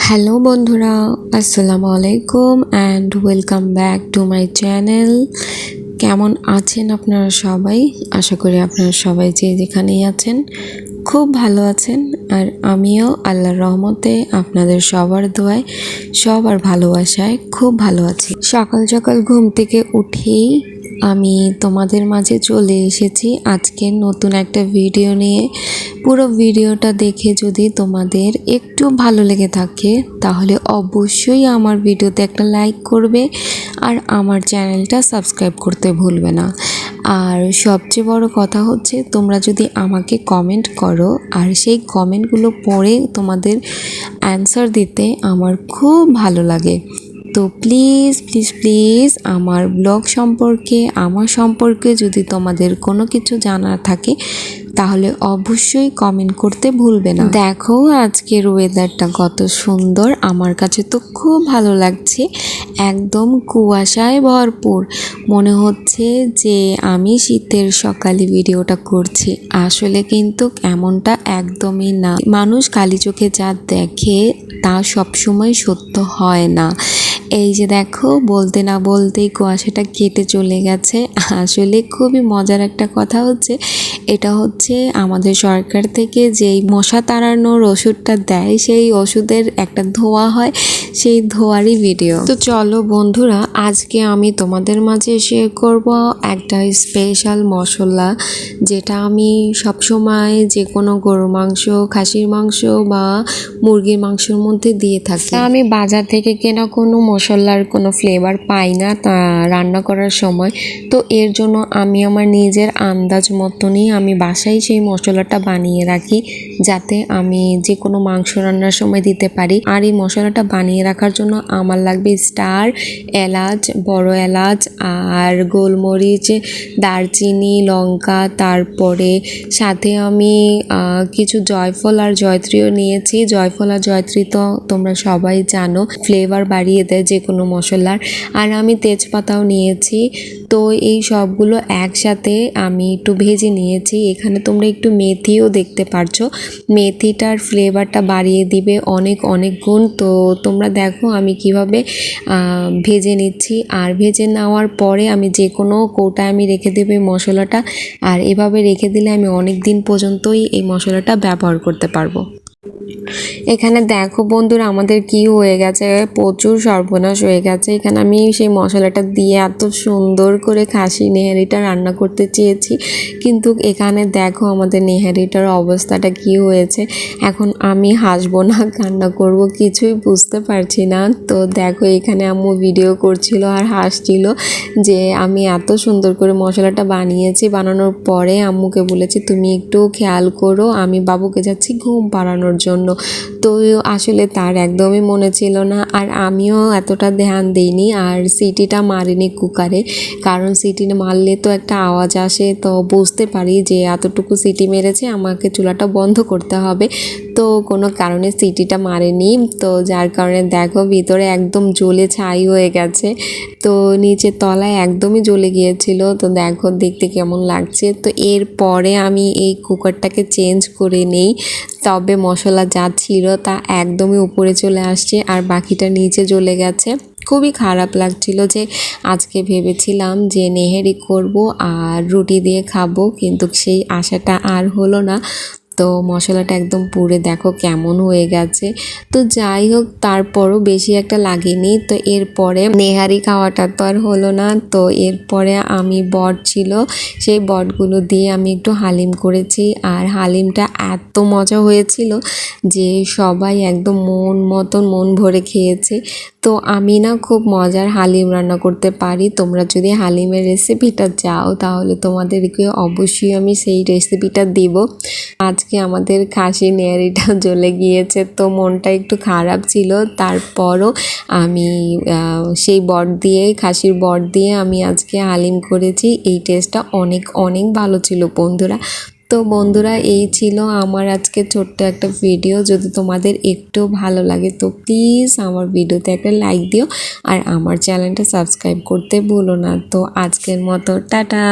Hello বন্ধুরা, আসসালামু আলাইকুম and welcome back to my channel. কেমন আছেন আপনারা সবাই? আশা করি আপনারা সবাই যে যেখানেই আছেন খুব ভালো আছেন। আর আমিও আল্লাহর রহমতে আপনাদের সবার দোয়ায় সবার ভালোবাসায় খুব ভালো আছি। সকাল সকাল ঘুম থেকে উঠেই আমি তোমাদের মাঝে চলে এসেছি আজকে নতুন একটা ভিডিও নিয়ে। পুরো ভিডিওটা দেখে যদি তোমাদের একটু ভালো লেগে থাকে তাহলে অবশ্যই আমার ভিডিওতে একটা লাইক করবে আর আমার চ্যানেলটা সাবস্ক্রাইব করতে ভুলবে না। আর সবচেয়ে বড় কথা হচ্ছে, তোমরা যদি আমাকে কমেন্ট করো আর সেই কমেন্টগুলো পড়ে তোমাদের অ্যান্সার দিতে আমার খুব ভালো লাগে। তো প্লিজ প্লিজ প্লিজ আমার ব্লগ সম্পর্কে, আমার সম্পর্কে যদি তোমাদের কোনো কিছু জানার থাকে তাহলে অবশ্যই কমেন্ট করতে ভুলবে না। দেখো আজকের ওয়েদারটা কত সুন্দর, আমার কাছে তো খুব ভালো লাগছে। একদম কুয়াশায় ভরপুর, মনে হচ্ছে যে আমি শীতের সকালে ভিডিওটা করছি। আসলে কিন্তু এমনটা একদমই না। মানুষ খালি চোখে যা দেখে তা সবসময় সত্য হয় না। এই যে দেখো, বলতে না বলতেই কুয়াশাটা কেটে চলে গেছে। আসলে খুবই মজার একটা কথা হচ্ছে, এটা হচ্ছে আমাদের সরকার থেকে যেই মশা তাড়ানোর ওষুধটা দেয়, সেই ওষুধের একটা ধোঁয়া হয়, সেই ধোঁয়ারই ভিডিও। তো চলো বন্ধুরা, আজকে আমি তোমাদের মাঝে শেয়ার করব একটা স্পেশাল মশলা, যেটা আমি সবসময় যে কোনো গরুর মাংস, খাসির মাংস বা মুরগির মাংসের মধ্যে দিয়ে থাকি। আমি বাজার থেকে কেনা কোনো মশলার কোনো ফ্লেভার পাই না তা রান্না করার সময়। তো এর জন্য আমি আমার নিজের আন্দাজ মতনই আমি বাসায় সেই মশলাটা বানিয়ে রাখি, যাতে আমি যে কোনো মাংস রান্নার সময় দিতে পারি। আর এই মশলাটা বানিয়ে রাখার জন্য আমার লাগবে স্টার, এলাচ, বড় এলাচ, আর গোলমরিচ, দারচিনি, লঙ্কা, তারপরে সাথে আমি কিছু জয়ফল আর জয়ত্রীও নিয়েছি। জয়ফল আর জয়ত্রী তো তোমরা সবাই জানো, ফ্লেভার বাড়িয়ে দেয় যে কোনো মশলার। আর আমি তেজপাতাও নিয়েছি। তো এই সবগুলো একসাথে আমি একটু ভেজে নিয়েছি। এখানে তোমরা একটু মেথিও দেখতে পারছো, মেথিটার ফ্লেভারটা বাড়িয়ে দিবে অনেক অনেক গুণ। তো তোমরা দেখো আমি কিভাবে ভেজে নিচ্ছি। আর ভেজে নেওয়ার পরে আমি যে কোনো কৌটায় আমি রেখে দেবো এই মশলাটা। আর এভাবে রেখে দিলে আমি অনেক দিন পর্যন্তই এই মশলাটা ব্যবহার করতে পারবো। এখানে দেখো বন্ধুরা, আমাদের কি হয়ে গেছে, প্রচুর সর্বনাশ হয়ে গেছে। এখানে আমি সেই মশলাটা দিয়ে এত সুন্দর করে খাসি নেহারিটা রান্না করতে চেয়েছি, কিন্তু এখানে দেখো আমাদের নেহারিটার অবস্থাটা কি হয়েছে। এখন আমি হাসবো না কান্না করব কিছুই বুঝতে পারছি না। তো দেখো এখানে আম্মু ভিডিও করছিল আর হাসছিল যে আমি এত সুন্দর করে মশলাটা বানিয়েছি। বানানোর পরে আম্মুকে বলেছি তুমি একটু খেয়াল করো, আমি বাবুকে যাচ্ছি ঘুম পাড়ানোর জন্য। তো আসলে তার একদমই মনে ছিল না, আর আমিও এতটা ধ্যান দিইনি আর সিটিটা মারিনি কুকারে, কারণ সিটি মারলে তো একটা আওয়াজ আসে, তো বুঝতে পারি যে এতটুকু সিটি মেরেছে, আমাকে চুলাটা বন্ধ করতে হবে। তো কোনো কারণে সিটিটা মারেনি, তো যার কারণে দেখো ভিতরে একদম জ্বলে ছাই হয়ে গেছে। তো নিচের তলায় একদমই জ্বলে গিয়েছিল। তো দেখো দেখতে কেমন লাগছে। তো এরপরে আমি এই কুকারটাকে চেঞ্জ করে নেই, তবে মশলা যা ছিল তা একদমই উপরে চলে আসছে আর বাকিটা নিচে জ্বলে গেছে। খুবই খারাপ লাগছিল যে আজকে ভেবেছিলাম যে নেহেরি করব আর রুটি দিয়ে খাবো, কিন্তু সেই আশাটা আর হলো না। তো মশলাটা একদম পুড়ে দেখো কেমন হয়ে গেছে। তো যাই হোক, তারপরও বেশি একটা লাগেনি। তো এরপরে নেহারি খাওয়াটা তো আর হলো না। তো এরপরে আমি বট ছিল, সেই বটগুলো দিয়ে আমি একটু হালিম করেছি। আর হালিমটা এত মজা হয়েছিল যে সবাই একদম মন ভরে খেয়েছে। তো আমি না খুব মজার হালিম রান্না করতে পারি। তোমরা যদি হালিমের রেসিপিটা চাও তাহলে তোমাদেরকে অবশ্যই আমি সেই রেসিপিটা দিব। আজকে আমাদের খাসি নেহারিটা জ্বলে গিয়েছে, তো মনটা একটু খারাপ ছিল। তারপরও আমি সেই খাসির বট দিয়ে আমি আজকে হালিম করেছি। এই টেস্টটা অনেক অনেক ভালো ছিল বন্ধুরা। তো বন্ধুরা, এই ছিল আমার আজকে ছোট্ট একটা ভিডিও। যদি তোমাদের একটু ভালো লাগে তো প্লিজ আমার ভিডিওতে একটা লাইক দিও আর আমার চ্যানেলটা সাবস্ক্রাইব করতে ভুলো না। তো আজকের মতো টাটা।